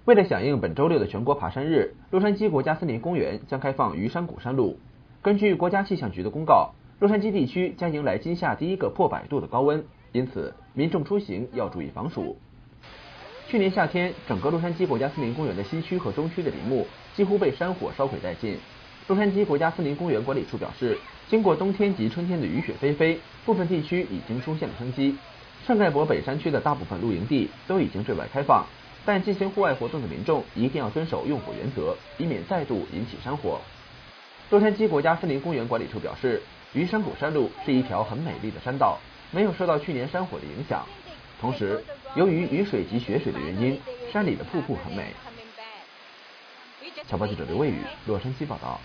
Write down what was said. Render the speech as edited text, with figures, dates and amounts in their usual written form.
为了响应本周六的全国爬山日，洛杉矶国家森林公园将开放鱼山谷山路。根据国家气象局的公告，洛杉矶地区将迎来今夏第一个破100度的高温，因此民众出行要注意防暑。去年夏天，整个洛杉矶国家森林公园的西区和东区的林木几乎被山火烧毁殆尽。洛杉矶国家森林公园管理处表示，经过冬天及春天的雨雪霏霏，部分地区已经出现了生机。圣盖博北山区的大部分露营地都已经对外开放，但进行户外活动的民众一定要遵守用火原则，以免再度引起山火。洛杉矶国家森林公园管理处表示，鱼山谷山路是一条很美丽的山道，没有受到去年山火的影响。同时，由于雨水及雪水的原因，山里的瀑布很美。侨报记者刘卫宇，洛杉矶报道。